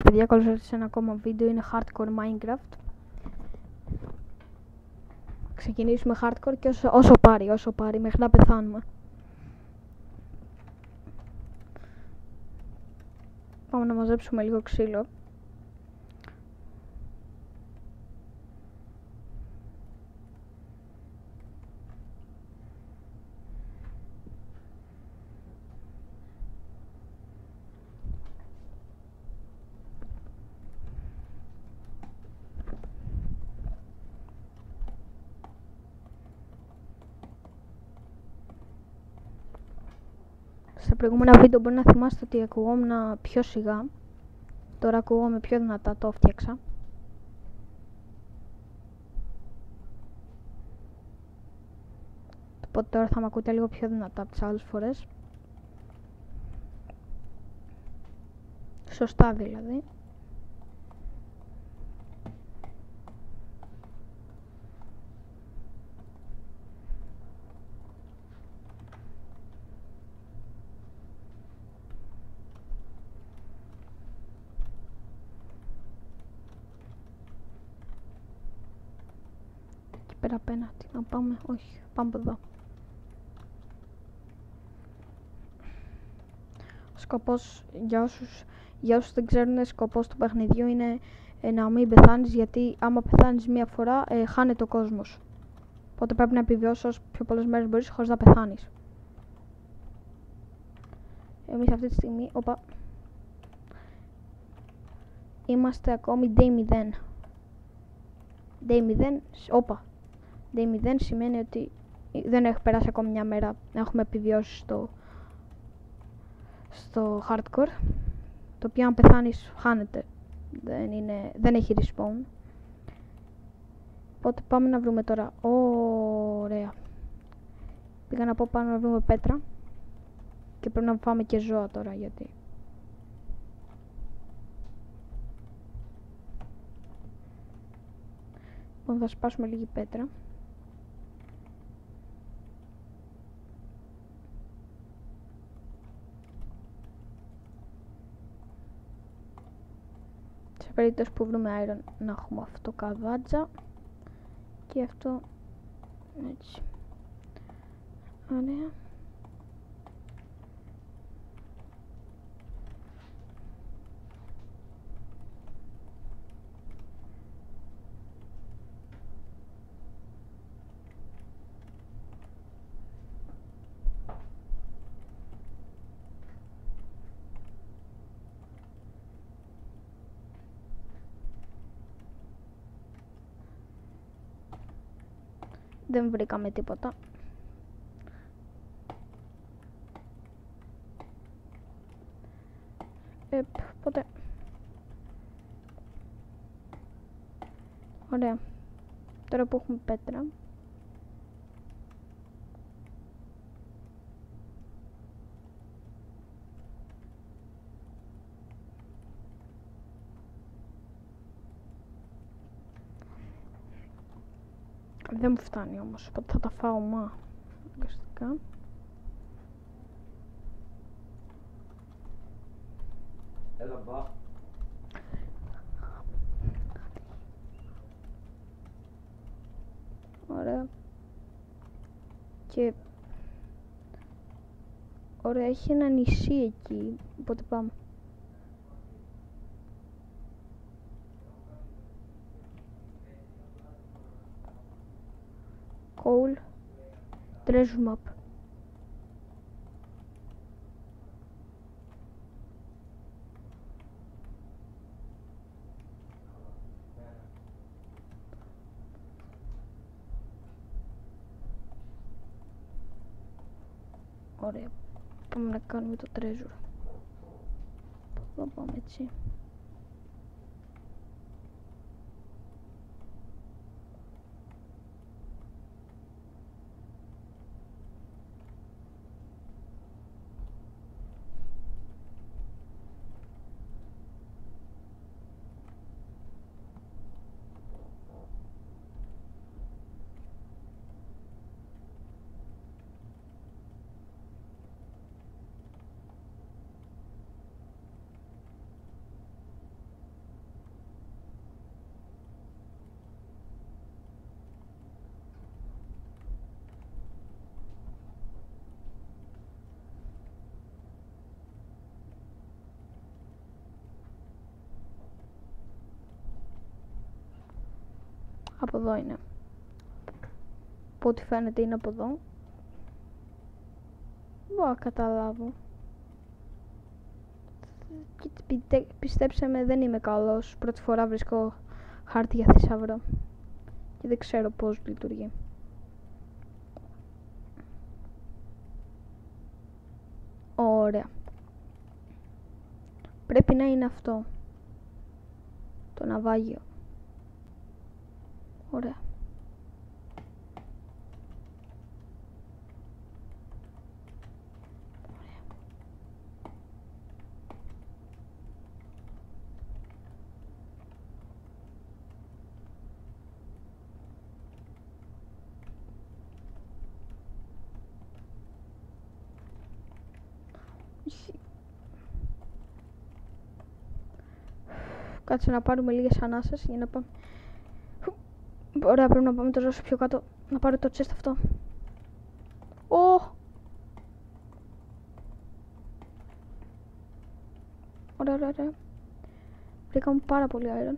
Παιδιά, καλώς ήρθατε σε ένα ακόμα βίντεο, είναι Hardcore Minecraft. Ξεκινήσουμε Hardcore και όσο πάρει, μέχρι να πεθάνουμε. Πάμε να μαζέψουμε λίγο ξύλο. Σε προηγούμενα βίντεο μπορεί να θυμάστε ότι ακουγόμουν πιο σιγά. Τώρα ακούγομαι πιο δυνατά, το έφτιαξα. Οπότε τώρα θα με ακούτε λίγο πιο δυνατά από τις άλλες φορές. Σωστά δηλαδή. Εκεί πέρα απέναντι, να πάμε, όχι, πάμε από εδώ. Σκοπός, για όσους δεν ξέρουν, σκοπός του παιχνιδιού είναι να μην πεθάνεις, γιατί άμα πεθάνεις μία φορά χάνεται ο κόσμος. Οπότε πρέπει να επιβιώσεις όσο πιο πολλές μέρες μπορείς χωρίς να πεθάνεις. Εμείς αυτή τη στιγμή, είμαστε ακόμη day 0. Day 0 σημαίνει ότι δεν έχει περάσει ακόμη μια μέρα να έχουμε επιβιώσει στο hardcore, το οποίο αν πεθάνεις χάνεται, δεν έχει respawn. Οπότε πάμε να βρούμε τώρα. Ωραία. Πήγα να πω πάμε να βρούμε πέτρα και πρέπει να φάμε και ζώα τώρα, γιατί θα σπάσουμε λίγη πέτρα. Σε περίπτωση που βρούμε iron να έχουμε αυτό καβάτζα και αυτό έτσι. Ωραία. Δεν βρήκαμε τίποτα. Οπότε ωραία. Τώρα που έχουμε πέτρα, δεν μου φτάνει όμως, οπότε θα τα φάω αναγκαστικά. Έλα μπα. Ωραία. Και ωραία, έχει ένα νησί εκεί, οπότε πάμε. Coal Treasure Map. Ωραία, πάμε να κάνουμε το treasure. Εδώ πάμε έτσι. Από εδώ είναι. Από ό,τι φαίνεται είναι από εδώ. Μπορώ να καταλάβω. Πιστέψτε με, δεν είμαι καλός. Πρώτη φορά βρίσκω χάρτη για θησαυρό. Και δεν ξέρω πώς λειτουργεί. Ωραία. Πρέπει να είναι αυτό. Το ναυάγιο. Ωραία. Κάτσε να πάρουμε λίγες ανάσες για να πάμε. Ωραία, πρέπει να πάμε τώρα πιο κάτω. Να πάρω το chest αυτό. Ωραία, ωραία. Βρήκαμε πάρα πολύ iron.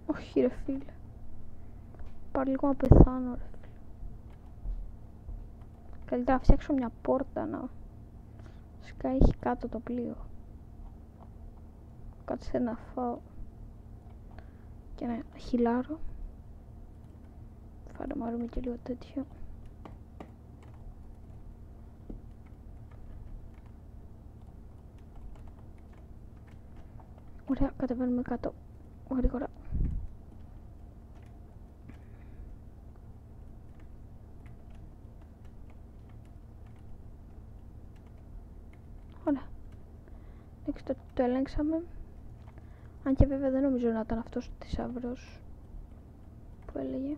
Όχι ρε φίλε. Πάρε λίγο να πεθάνω ρε φίλε. Καλύτερα να φτιάξω μια πόρτα να σκάει κάτω το πλοίο. Κάτσε να φάω και να χυλάρω. Φαρμάρουμε και λίγο τέτοιο. Ωραία, κατεβαίνουμε κάτω γρήγορα. Ωραία. Το ελέγξαμε. Αν και βέβαια δεν νομίζω να ήταν αυτός ο θησαυρός που έλεγε.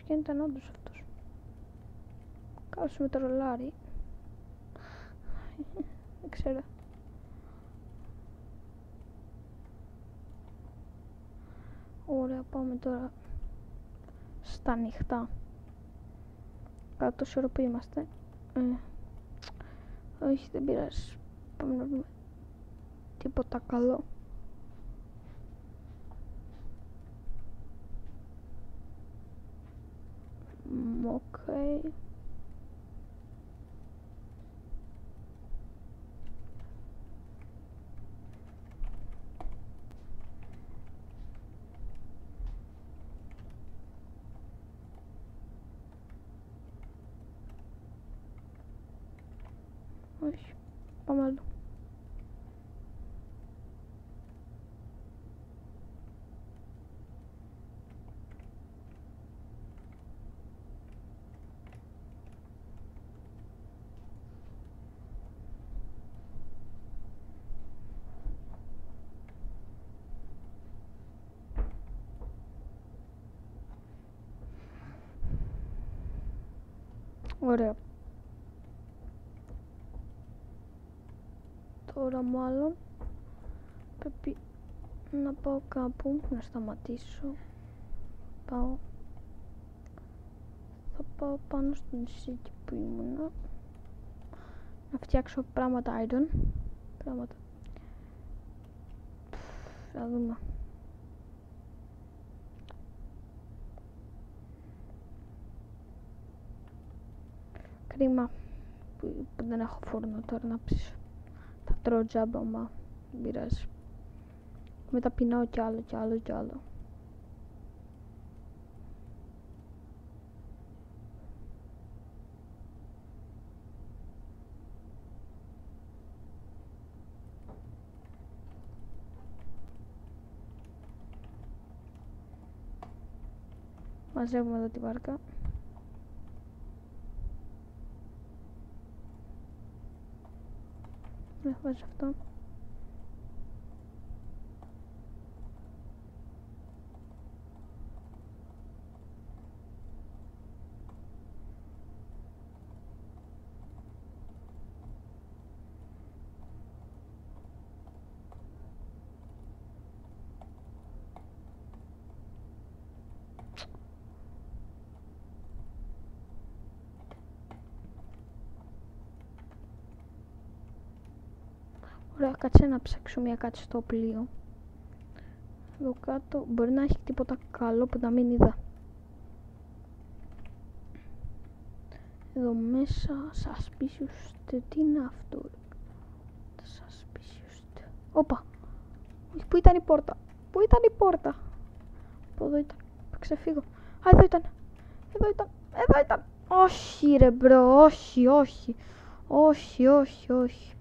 Και ήταν όντως αυτός. Κάπως με το ρολάρι. Δεν ξέρω. Ωραία, πάμε τώρα στα ανοιχτά. Κάτω τόσο ώρα που είμαστε. Όχι, δεν πειράζει. Πάμε να δούμε τίποτα καλό. Οκ. Όχι, πάμε άλλο. Ωραία. Τώρα μάλλον πρέπει να πάω κάπου, να σταματήσω. Θα πάω πάνω στο νησί εκεί που ήμουνα. Να φτιάξω πράγματα iron. Θα δούμε. Κρίμα που δεν έχω φούρνο τώρα να ψήσω. Θα τρώω τζάμπα, μα δεν πειράζει. Μετά πεινάω κι άλλο κι άλλο κι άλλο. Μαζεύουμε εδώ τη βάρκα. Βάζω αυτό. Ωραία, κάτσε να ψάξω μια κάτι στο πλοίο. Εδώ κάτω μπορεί να έχει τίποτα καλό που να μην είδα. Εδώ μέσα, suspicious, τι είναι αυτό? Suspicious. Όπα, πού ήταν η πόρτα? Πού ήταν η πόρτα? Από εδώ ήταν, θα ξεφύγω. Α, εδώ ήταν, εδώ ήταν, εδώ ήταν. Όχι ρε μπρο, όχι, όχι, όχι, όχι, όχι.